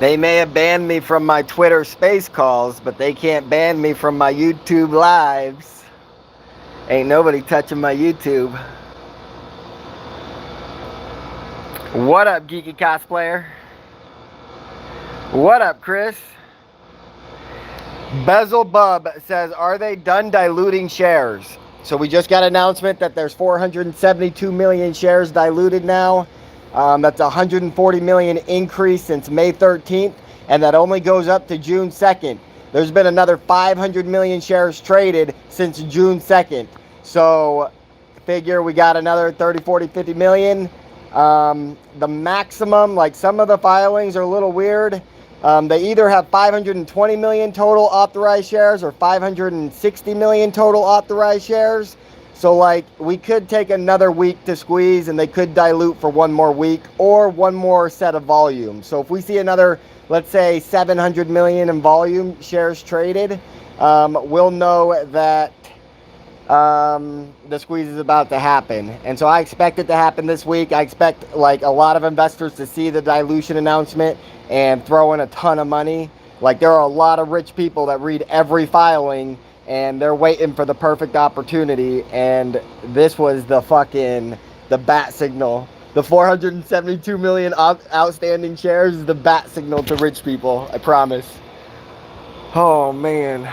They may have banned me from my Twitter space calls, but they can't ban me from my YouTube lives. Ain't nobody touching my YouTube. What up, geeky cosplayer? What up, Chris? Bezel Bub says, are they done diluting shares? So we just got an announcement that there's 472 million shares diluted now. That's a 140 million increase since May 13th, and that only goes up to June 2nd. There's been another 500 million shares traded since June 2nd. So figure we got another 30, 40, 50 million. The maximum, like some of the filings are a little weird. They either have 520 million total authorized shares or 560 million total authorized shares. So like we could take another week to squeeze and they could dilute for one more week or one more set of volume. So if we see another, let's say 700 million in volume shares traded, we'll know that the squeeze is about to happen. And so I expect it to happen this week. I expect like a lot of investors to see the dilution announcement and throw in a ton of money. Like there are a lot of rich people that read every filing and they're waiting for the perfect opportunity, and this was the bat signal. The 472 million outstanding shares is the bat signal to rich people, I promise. Oh man.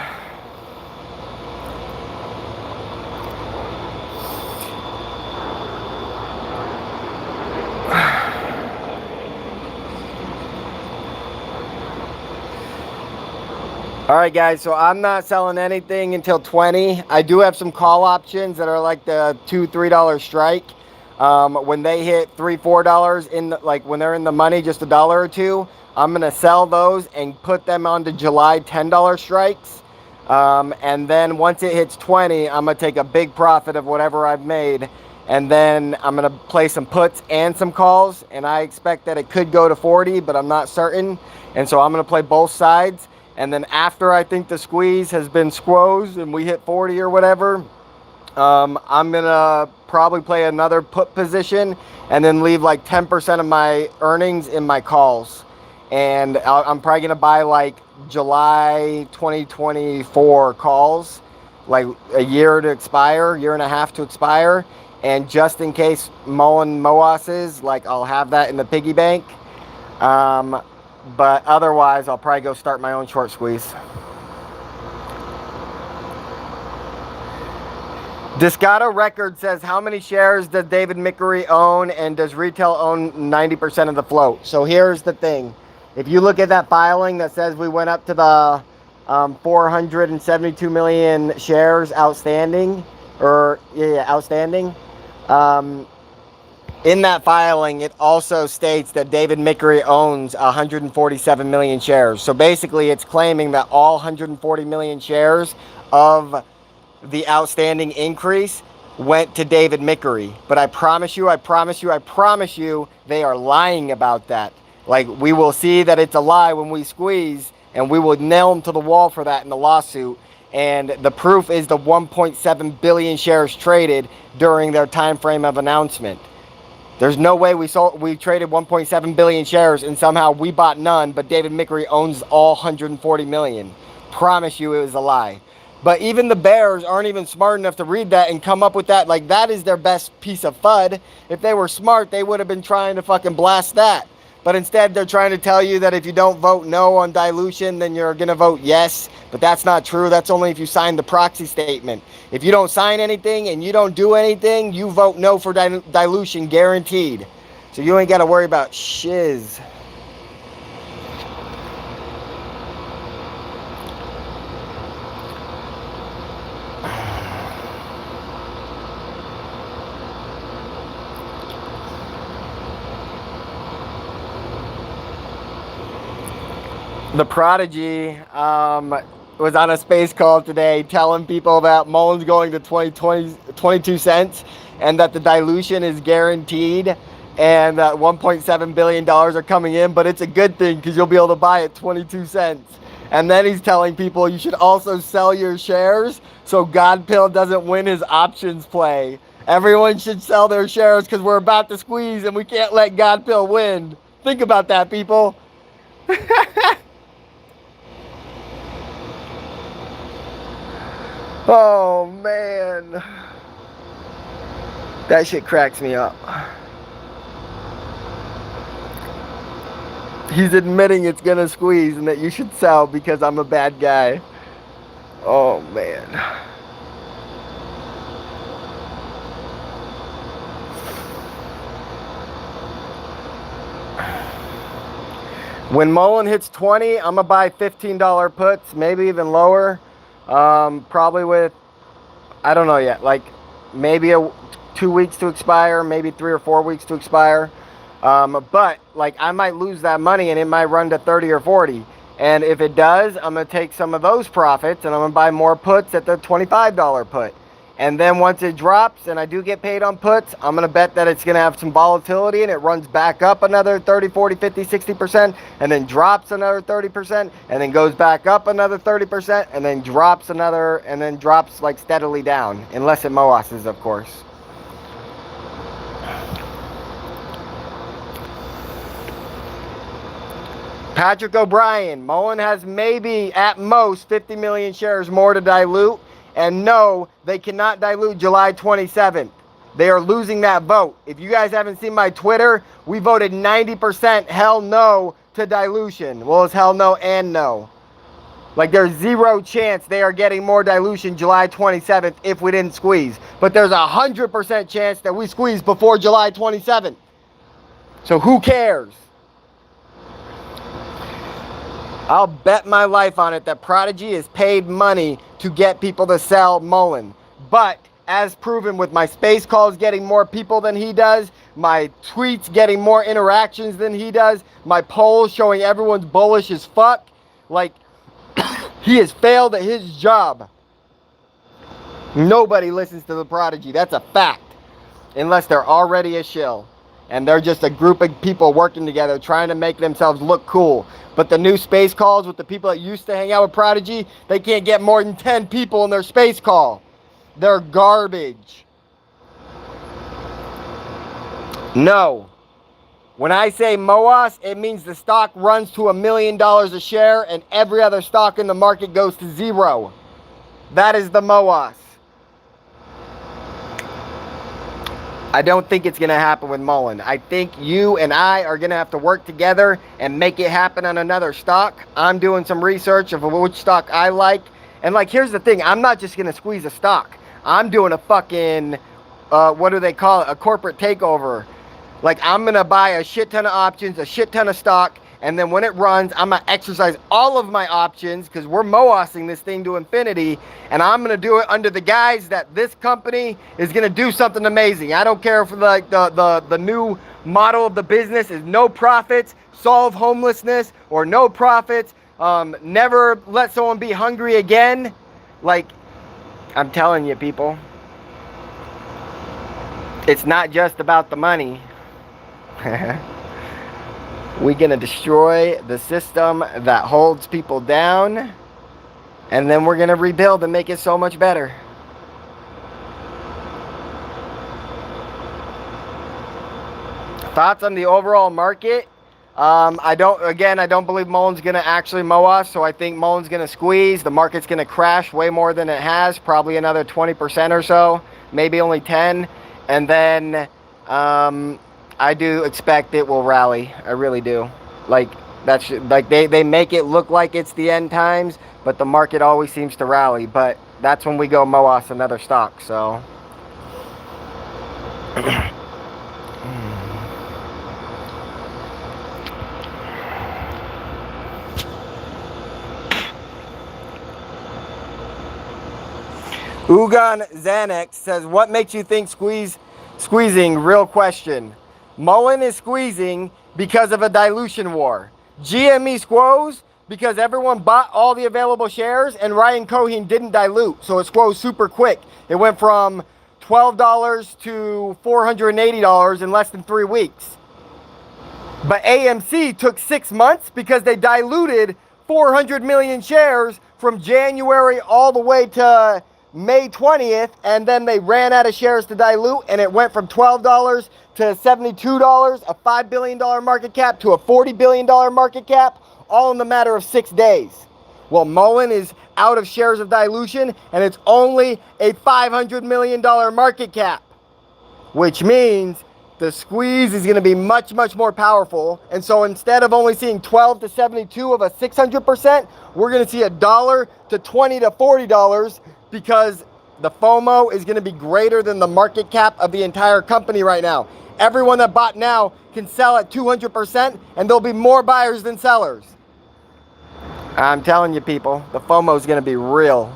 All right, guys, so I'm not selling anything until 20. I do have some call options that are like the $2, $3 strike. When they hit $3, $4 in the, like when they're in the money, just $1 or $2, I'm gonna sell those and put them onto July $10 strikes. And then once it hits 20, I'm gonna take a big profit of whatever I've made, and then I'm gonna play some puts and some calls, and I expect that it could go to 40, but I'm not certain. And so I'm gonna play both sides. And then after I think the squeeze has been squozed and we hit 40 or whatever, I'm gonna probably play another put position and then leave like 10% of my earnings in my calls. And I'm probably gonna buy like July 2024 calls, like a year to expire, year and a half to expire. And just in case Mullen Moasses, like I'll have that in the piggy bank. But otherwise, I'll probably go start my own short squeeze. Discado Record says, how many shares does David Mickery own, and does retail own 90% of the float? So here's the thing. If you look at that filing that says we went up to the 472 million shares outstanding, or outstanding, in that filing, it also states that David Mickery owns 147 million shares. So basically, it's claiming that all 140 million shares of the outstanding increase went to David Mickery. But I promise you, they are lying about that. Like, we will see that it's a lie when we squeeze, and we will nail them to the wall for that in the lawsuit. And the proof is the 1.7 billion shares traded during their time frame of announcement. There's no way we traded 1.7 billion shares and somehow we bought none, but David Mickery owns all 140 million. Promise you it was a lie. But even the bears aren't even smart enough to read that and come up with that. Like, that is their best piece of FUD. If they were smart, they would have been trying to fucking blast that. But instead, they're trying to tell you that if you don't vote no on dilution, then you're going to vote yes. But that's not true. That's only if you sign the proxy statement. If you don't sign anything and you don't do anything, you vote no for dilution, guaranteed. So you ain't got to worry about shiz. The Prodigy was on a space call today telling people that Mullen's going to 22 cents and that the dilution is guaranteed and that $1.7 billion are coming in, but it's a good thing because you'll be able to buy at 22 cents. And then he's telling people you should also sell your shares so Godpill doesn't win his options play. Everyone should sell their shares because we're about to squeeze and we can't let Godpill win. Think about that, people. Oh, man. That shit cracks me up. He's admitting it's gonna squeeze and that you should sell because I'm a bad guy. Oh, man. When Mullen hits 20, I'm gonna buy $15 puts, maybe even lower. Probably with, I don't know yet, like maybe 2 weeks to expire, maybe 3 or 4 weeks to expire. But like I might lose that money and it might run to 30 or 40. And if it does, I'm gonna take some of those profits and I'm gonna buy more puts at the $25 put. And then once it drops and I do get paid on puts, I'm going to bet that it's going to have some volatility and it runs back up another 30, 40, 50, 60% and then drops another 30% and then goes back up another 30% and then drops another and then drops like steadily down, unless it MOASes, of course. Patrick O'Brien, Mullen has maybe at most 50 million shares more to dilute. And no, they cannot dilute July 27th. They are losing that vote. If you guys haven't seen my Twitter, we voted 90% hell no to dilution. Well, it's hell no and no. Like there's zero chance they are getting more dilution July 27th if we didn't squeeze. But there's 100% chance that we squeeze before July 27th. So who cares? I'll bet my life on it that Prodigy is paid money to get people to sell Mullen. But as proven with my space calls getting more people than he does, my tweets getting more interactions than he does, my polls showing everyone's bullish as fuck, like he has failed at his job. Nobody listens to the Prodigy. That's a fact. Unless they're already a shill. And they're just a group of people working together trying to make themselves look cool. But the new space calls with the people that used to hang out with Prodigy, they can't get more than 10 people in their space call. They're garbage. No. When I say MOAS, it means the stock runs to $1 million a share and every other stock in the market goes to zero. That is the MOAS. I don't think it's going to happen with Mullen. I think you and I are going to have to work together and make it happen on another stock. I'm doing some research of which stock I like. And like, here's the thing. I'm not just going to squeeze a stock. I'm doing a fucking, what do they call it? A corporate takeover. Like, I'm going to buy a shit ton of options, a shit ton of stock. And then when it runs, I'm going to exercise all of my options because we're MOASing this thing to infinity. And I'm going to do it under the guise that this company is going to do something amazing. I don't care if like the new model of the business is no profits, solve homelessness, or no profits, never let someone be hungry again. Like, I'm telling you, people, it's not just about the money. We're going to destroy the system that holds people down, and then we're going to rebuild and make it so much better. Thoughts on the overall market? I don't believe Mullen's going to actually MOAS, so I think Mullen's going to squeeze. The market's going to crash way more than it has, probably another 20% or so, maybe only 10. And then I do expect it will rally. I really do. Like, that's like they make it look like it's the end times, but the market always seems to rally. But that's when we go MOAS another stock. So Ugan Xanax says, what makes you think squeezing? Real question. Mullen is squeezing because of a dilution war. GME squoze because everyone bought all the available shares and Ryan Cohen didn't dilute. So it squoze super quick. It went from $12 to $480 in less than 3 weeks. But AMC took 6 months because they diluted 400 million shares from January all the way to May 20th, and then they ran out of shares to dilute, and it went from $12 to $72, a $5 billion market cap to a $40 billion market cap, all in the matter of 6 days. Well, Mullen is out of shares of dilution, and it's only a $500 million market cap, which means the squeeze is going to be much, much more powerful. And so instead of only seeing 12 to 72 of a 600%, we're going to see $1 to $20 to $40 because the FOMO is going to be greater than the market cap of the entire company right now. Everyone that bought now can sell at 200%, and there'll be more buyers than sellers. I'm telling you, people, the FOMO is going to be real.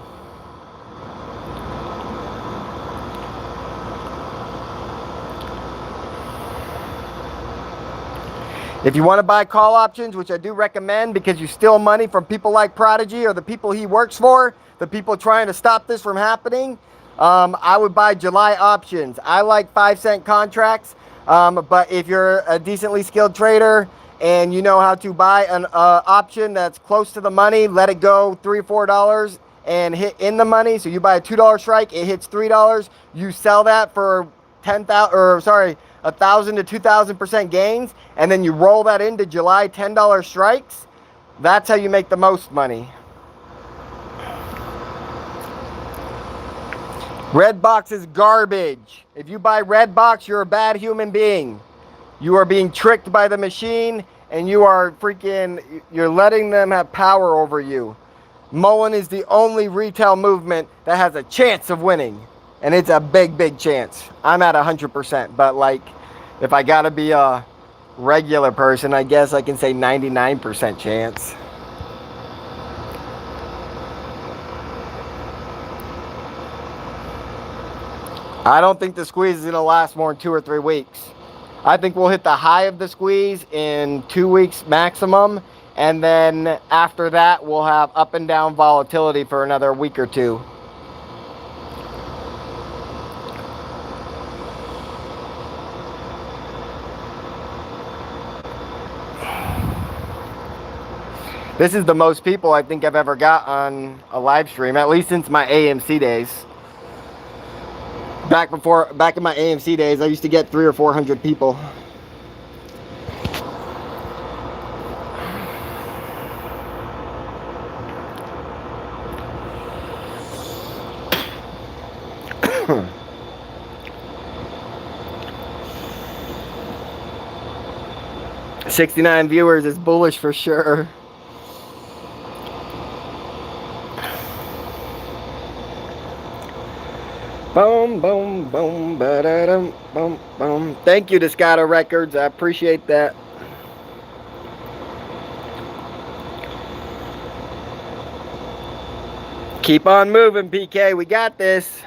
If you want to buy call options, which I do recommend because you steal money from people like Prodigy or the people he works for, the people trying to stop this from happening, I would buy July options. I like 5-cent contracts, but if you're a decently skilled trader and you know how to buy an option that's close to the money, let it go $3 or $4 and hit in the money. So you buy a $2 strike, it hits $3. You sell that for 1,000 to 2,000% gains, and then you roll that into July $10 strikes. That's how you make the most money. Redbox is garbage. If you buy Redbox, you're a bad human being. You are being tricked by the machine, and you're letting them have power over you. Mullen is the only retail movement that has a chance of winning, and it's a big, big chance. I'm at 100%, but like, if I gotta be a regular person, I guess I can say 99% chance. I don't think the squeeze is gonna last more than 2 or 3 weeks. I think we'll hit the high of the squeeze in 2 weeks maximum, and then after that, we'll have up and down volatility for another week or 2. This is the most people I think I've ever got on a live stream, at least since my AMC days. Back in my AMC days, I used to get 300 or 400 people. $69 viewers is bullish for sure. Boom, boom, boom, ba-da-dum, boom, boom. Thank you to Scotto Records. I appreciate that. Keep on moving, PK. We got this.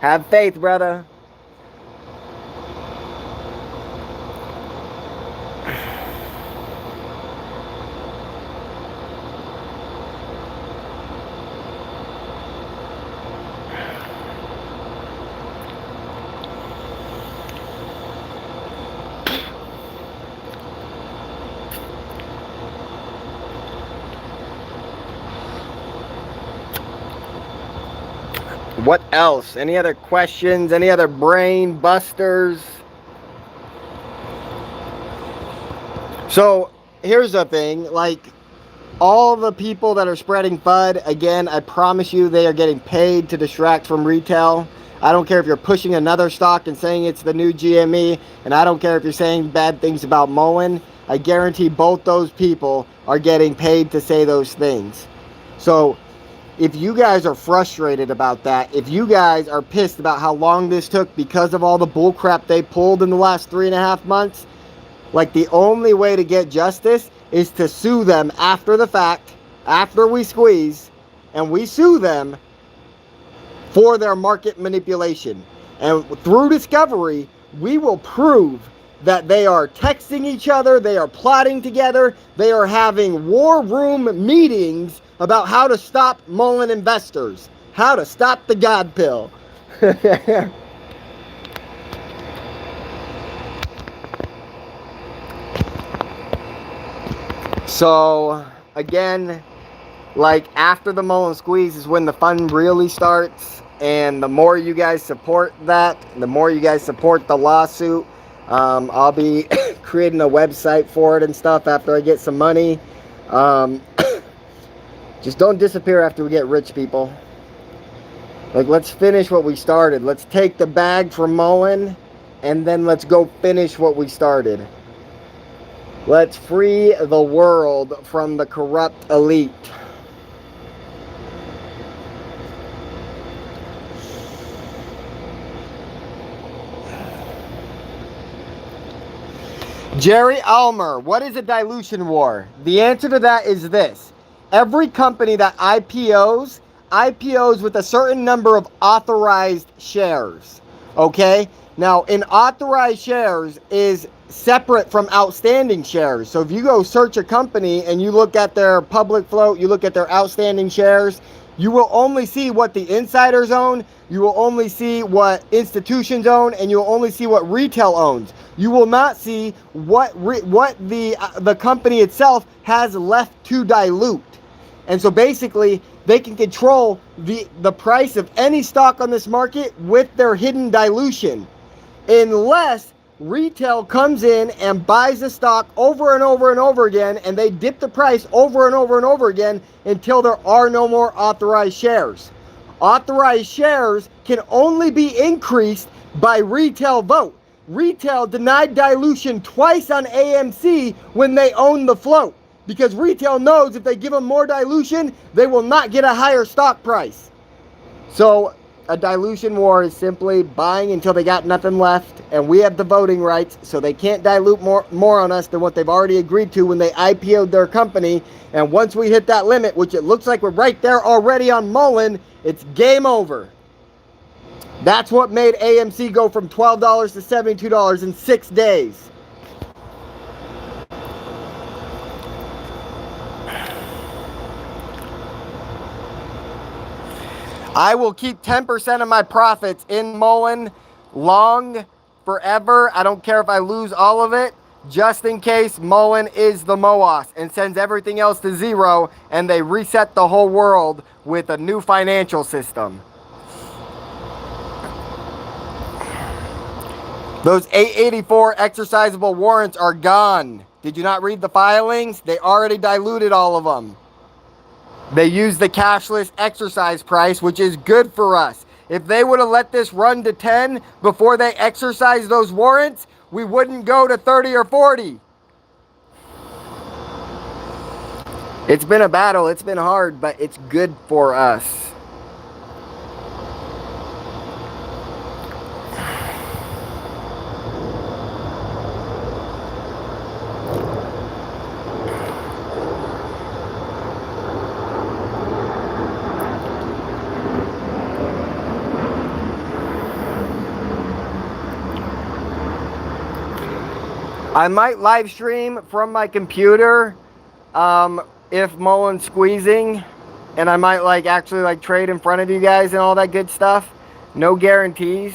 Have faith, brother. What else? Any other questions? Any other brain busters? So here's the thing, like all the people that are spreading FUD, again, I promise you they are getting paid to distract from retail. I don't care if you're pushing another stock and saying it's the new GME, and I don't care if you're saying bad things about Mullen. I guarantee both those people are getting paid to say those things. So if you guys are frustrated about that, if you guys are pissed about how long this took because of all the bullcrap they pulled in the last 3.5 months, like the only way to get justice is to sue them after the fact, after we squeeze, and we sue them for their market manipulation. And through discovery, we will prove that they are texting each other, they are plotting together, they are having war room meetings about how to stop Mullen investors, how to stop the God pill. So, again, like after the Mullen squeeze is when the fun really starts. And the more you guys support that, the more you guys support the lawsuit, I'll be creating a website for it and stuff after I get some money. Just don't disappear after we get rich, people. Like, let's finish what we started. Let's take the bag from Mullen, and then let's go finish what we started. Let's free the world from the corrupt elite. Jerry Almer, what is a dilution war? The answer to that is this. Every company that IPOs with a certain number of authorized shares. Okay? Now, an authorized shares is separate from outstanding shares. So if you go search a company and you look at their public float, you look at their outstanding shares, you will only see what the insiders own, you will only see what institutions own, and you'll only see what retail owns. You will not see what the company itself has left to dilute. And so basically, they can control the price of any stock on this market with their hidden dilution. Unless retail comes in and buys the stock over and over and over again, and they dip the price over and over and over again until there are no more authorized shares. Authorized shares can only be increased by retail vote. Retail denied dilution twice on AMC when they own the float, because retail knows if they give them more dilution, they will not get a higher stock price. So a dilution war is simply buying until they got nothing left, and we have the voting rights, so they can't dilute more on us than what they've already agreed to when they IPO'd their company. And once we hit that limit, which it looks like we're right there already on Mullen, it's game over. That's what made AMC go from $12 to $72 in 6 days. I will keep 10% of my profits in Mullen long, forever. I don't care if I lose all of it, just in case Mullen is the MOAS and sends everything else to zero and they reset the whole world with a new financial system. Those 884 exercisable warrants are gone. Did you not read the filings? They already diluted all of them. They use the cashless exercise price, which is good for us. If they would have let this run to 10 before they exercised those warrants, we wouldn't go to 30 or 40. It's been a battle. It's been hard, but it's good for us. I might live stream from my computer if Mullen's squeezing, and I might actually trade in front of you guys and all that good stuff. No guarantees.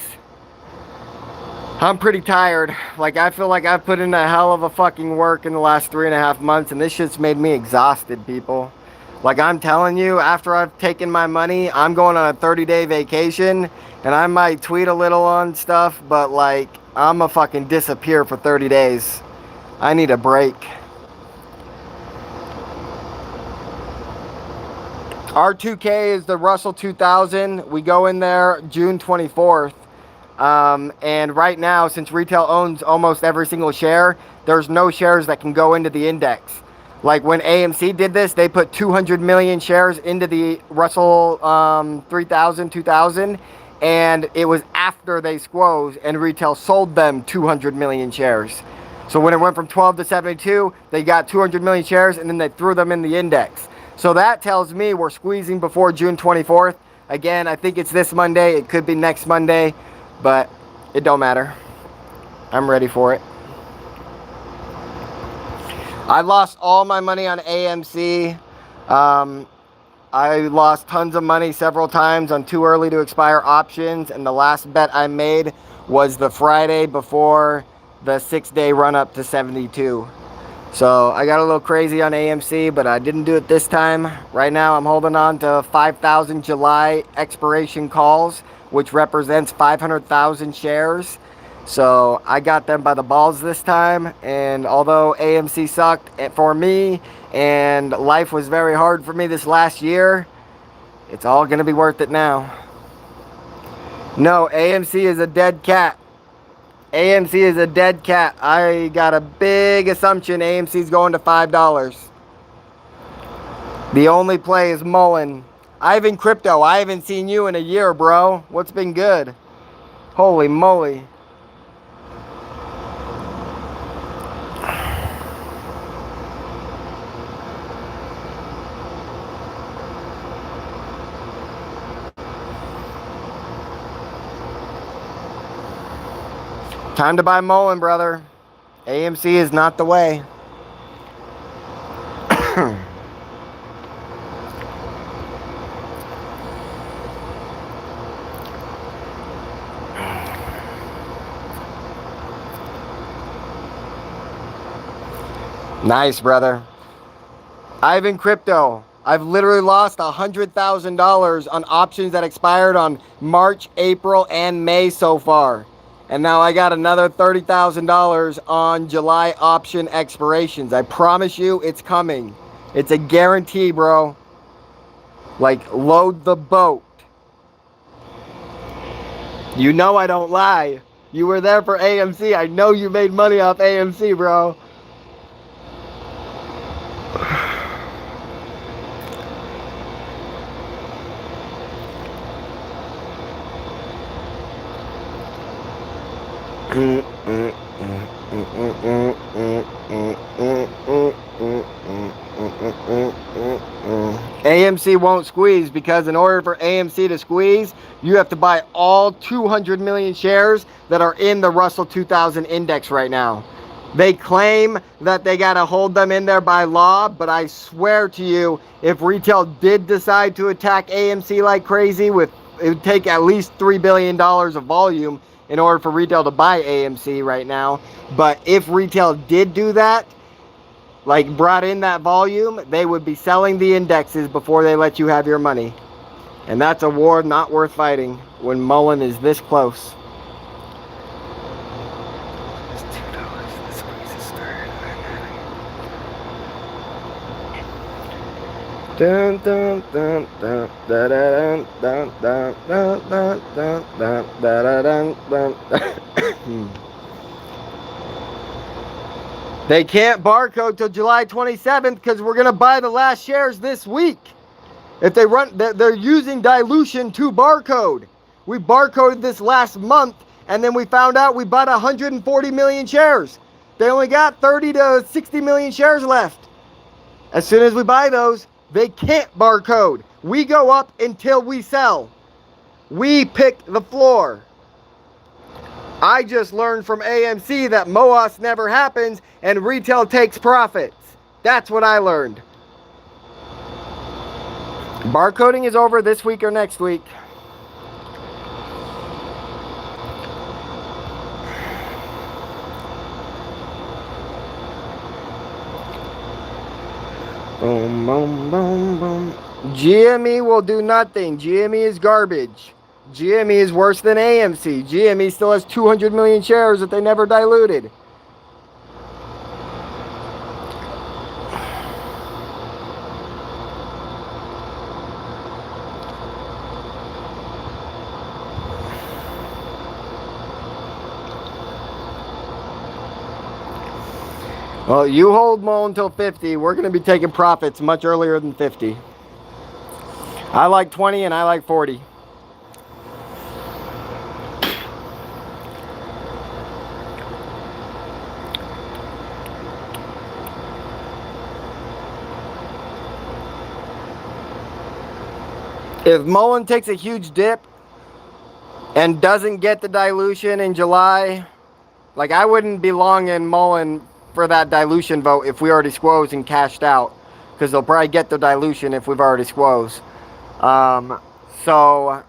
I'm pretty tired. I feel like I've put in a hell of a fucking work in the last 3.5 months, and this shit's made me exhausted, people. I'm telling you, after I've taken my money, I'm going on a 30-day vacation, and I might tweet a little on stuff, but I'm gonna fucking disappear for 30 days. I need a break. R2K is the Russell 2000. We go in there June 24th. And right now, since retail owns almost every single share, there's no shares that can go into the index. When AMC did this, they put 200 million shares into the Russell 3000, 2000. And it was after they squoze and retail sold them 200 million shares. So when it went from 12 to 72, they got 200 million shares and then they threw them in the index. So that tells me we're squeezing before June 24th. Again, I think it's this Monday. It could be next Monday, but it don't matter. I'm ready for it. I lost all my money on AMC. I lost tons of money several times on too early to expire options, and the last bet I made was the Friday before the 6-day run up to 72. So I got a little crazy on AMC, but I didn't do it this time. Right now I'm holding on to 5,000 July expiration calls, which represents 500,000 shares. So I got them by the balls this time, and although AMC sucked for me and life was very hard for me this last year, it's all going to be worth it now. No, AMC is a dead cat. AMC is a dead cat. I got a big assumption AMC is going to $5. The only play is Mullen. Ivan Crypto, I haven't seen you in a year, bro. What's been good? Holy moly. Time to buy Mullen, brother. AMC is not the way. Nice, brother. Ivan Crypto, I've literally lost $100,000 on options that expired on March, April, and May so far. And now I got another $30,000 on July option expirations. I promise you it's coming. It's a guarantee, bro. Like, load the boat. You know I don't lie. You were there for AMC. I know you made money off AMC, bro. AMC won't squeeze because in order for AMC to squeeze, you have to buy all 200 million shares that are in the Russell 2000 index right now. They claim that they got to hold them in there by law, but I swear to you, if retail did decide to attack AMC like crazy, it would take at least $3 billion of volume in order for retail to buy AMC right now. But if retail did do that, like brought in that volume, they would be selling the indexes before they let you have your money. And that's a war not worth fighting when Mullen is this close. Dun, dun, dun, dun, dun, dun, dun, dun, dun, dun, dun, dun, dun, dun. They can't barcode till July 27th because we're going to buy the last shares this week. If they run, they're using dilution to barcode. We barcoded this last month, and then we found out we bought 140 million shares. They only got 30 to 60 million shares left. As soon as we buy those, they can't barcode. We go up until we sell. We pick the floor. I just learned from AMC that MOAS never happens and retail takes profits. That's what I learned. Barcoding is over this week or next week. Boom, boom, boom, boom. GME will do nothing. GME is garbage. GME is worse than AMC. GME still has 200 million shares that they never diluted. Well, you hold Mullen until 50. We're going to be taking profits much earlier than 50. I like 20 and I like 40. If Mullen takes a huge dip and doesn't get the dilution in July, like I wouldn't be long in Mullen for that dilution vote if we already squoze and cashed out, because they'll probably get the dilution if we've already squoze. So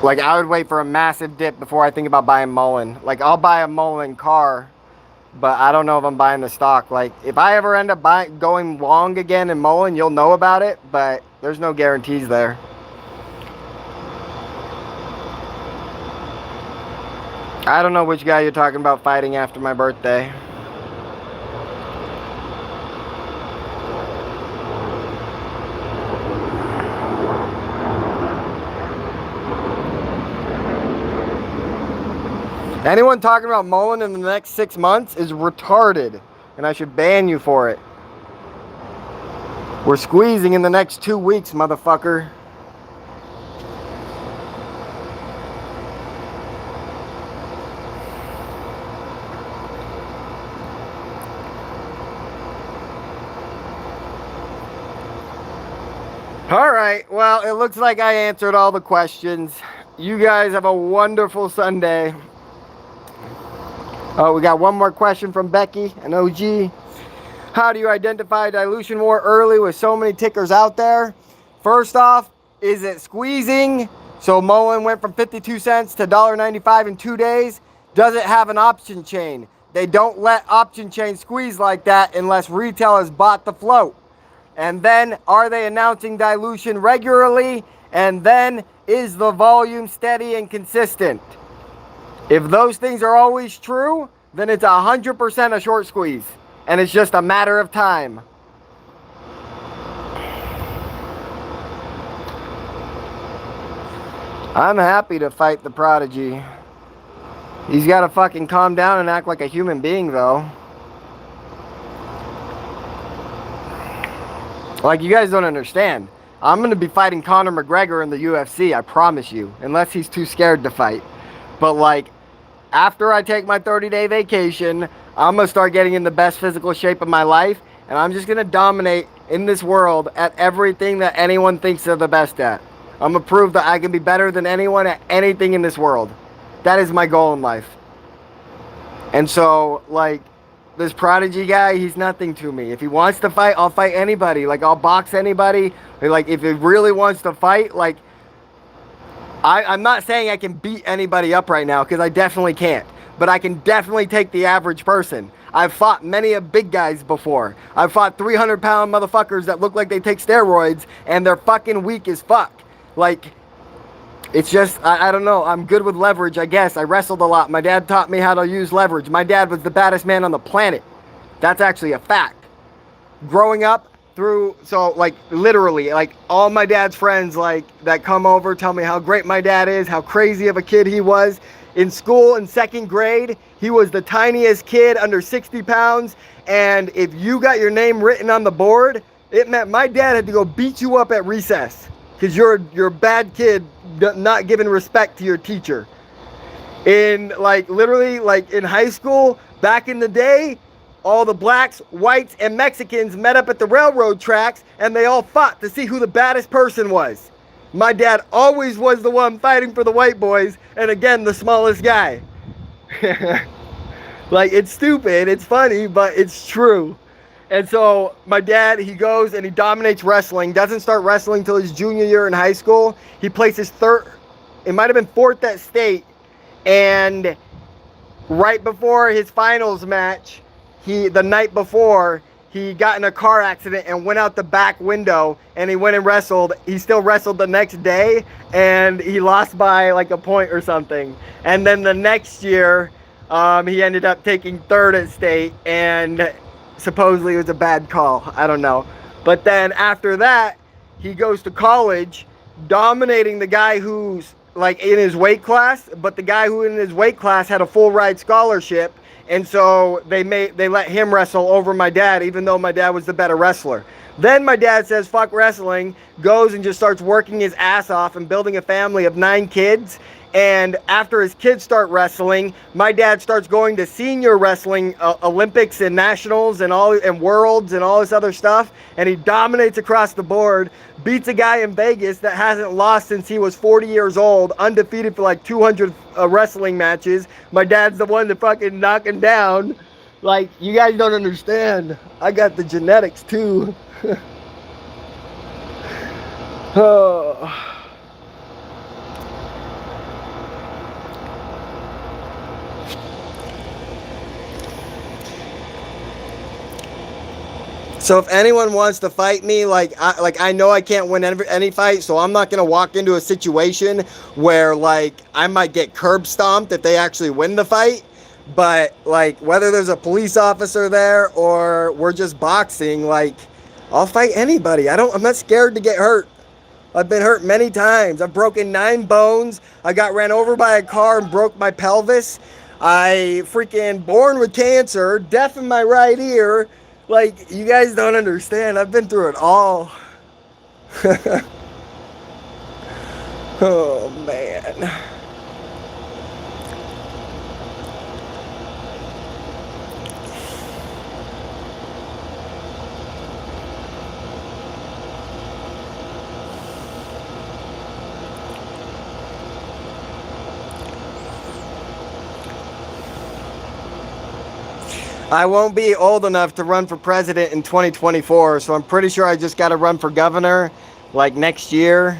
like I would wait for a massive dip before I think about buying Mullen. Like I'll buy a Mullen car but I don't know if I'm buying the stock. Like, if I ever end up going long again in Mullen, you'll know about it, but there's no guarantees there. I don't know which guy you're talking about fighting after my birthday. Anyone talking about Mullen in the next 6 months is retarded, and I should ban you for it. We're squeezing in the next 2 weeks, motherfucker. All right, well, it looks like I answered all the questions. You guys have a wonderful Sunday. Oh, we got one more question from Becky, an OG. How do you identify dilution more early with so many tickers out there? First off, is it squeezing? So Mullen went from 52 cents to $1.95 in 2 days. Does it have an option chain? They don't let option chain squeeze like that unless retail has bought the float. And then, are they announcing dilution regularly? And then, is the volume steady and consistent? If those things are always true, then it's 100% a short squeeze. And it's just a matter of time. I'm happy to fight the prodigy. He's got to fucking calm down and act like a human being, though. Like, you guys don't understand. I'm going to be fighting Conor McGregor in the UFC, I promise you. Unless he's too scared to fight. But, like, after I take my 30-day vacation, I'm going to start getting in the best physical shape of my life. And I'm just going to dominate in this world at everything that anyone thinks they're the best at. I'm going to prove that I can be better than anyone at anything in this world. That is my goal in life. And so, like, this prodigy guy, he's nothing to me. If he wants to fight, I'll fight anybody. Like, I'll box anybody. Like, if he really wants to fight, like, I'm not saying I can beat anybody up right now, because I definitely can't. But I can definitely take the average person. I've fought many of big guys before. I've fought 300-pound motherfuckers that look like they take steroids, and they're fucking weak as fuck. Like, it's just, I don't know. I'm good with leverage, I guess. I wrestled a lot. My dad taught me how to use leverage. My dad was the baddest man on the planet. That's actually a fact. Growing up through, so, like, literally, like, all my dad's friends, like, that come over tell me how great my dad is, how crazy of a kid he was. In school, in 2nd grade, he was the tiniest kid, under 60 pounds. And if you got your name written on the board, it meant my dad had to go beat you up at recess. Because you're a bad kid, not giving respect to your teacher. In, like, literally, like, in high school, back in the day, all the blacks, whites, and Mexicans met up at the railroad tracks, and they all fought to see who the baddest person was. My dad always was the one fighting for the white boys, and again, the smallest guy. Like, it's stupid, it's funny, but it's true. And so my dad, he goes and he dominates wrestling, doesn't start wrestling till his junior year in high school. He places third, it might have been 4th at state. And right before his finals match, the night before, he got in a car accident and went out the back window, and he went and wrestled. He still wrestled the next day, and he lost by like a point or something. And then the next year, he ended up taking 3rd at state, and supposedly it was a bad call. I don't know. But then after that, he goes to college, dominating the guy who's like in his weight class, but the guy who in his weight class had a full ride scholarship. And so they let him wrestle over my dad, even though my dad was the better wrestler. Then my dad says, fuck wrestling, goes and just starts working his ass off and building a family of 9 kids. And after his kids start wrestling, my dad starts going to senior wrestling Olympics and nationals and worlds and all this other stuff. And he dominates across the board, beats a guy in Vegas that hasn't lost since he was 40 years old, undefeated for like 200 wrestling matches. My dad's the one that fucking knock him down. Like, you guys don't understand. I got the genetics too. Oh. So if anyone wants to fight me, I know I can't win any fight, so I'm not gonna walk into a situation where like I might get curb stomped if they actually win the fight. But like whether there's a police officer there or we're just boxing, like I'll fight anybody. I'm not scared to get hurt. I've been hurt many times. I've broken 9 bones. I got ran over by a car and broke my pelvis. I freaking born with cancer, deaf in my right ear. Like, you guys don't understand. I've been through it all. Oh, man. I won't be old enough to run for president in 2024, so I'm pretty sure I just got to run for governor like next year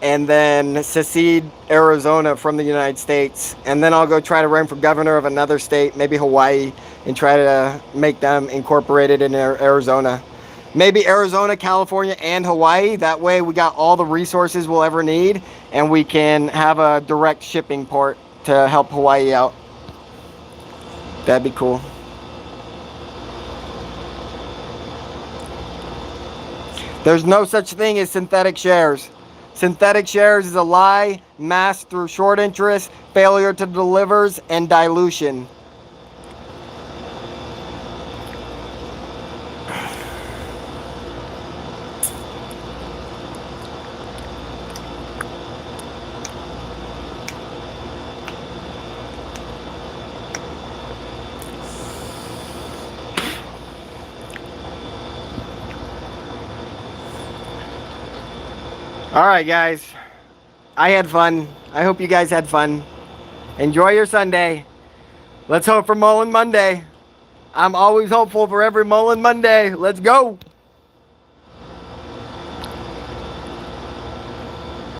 and then secede Arizona from the United States. And then I'll go try to run for governor of another state, maybe Hawaii, and try to make them incorporated in Arizona. Maybe Arizona, California, and Hawaii. That way we got all the resources we'll ever need and we can have a direct shipping port to help Hawaii out. That'd be cool. There's no such thing as synthetic shares. Synthetic shares is a lie masked through short interest, failure to deliver, and dilution. Alright guys, I had fun. I hope you guys had fun. Enjoy your Sunday. Let's hope for Mullen Monday. I'm always hopeful for every Mullen Monday. Let's go.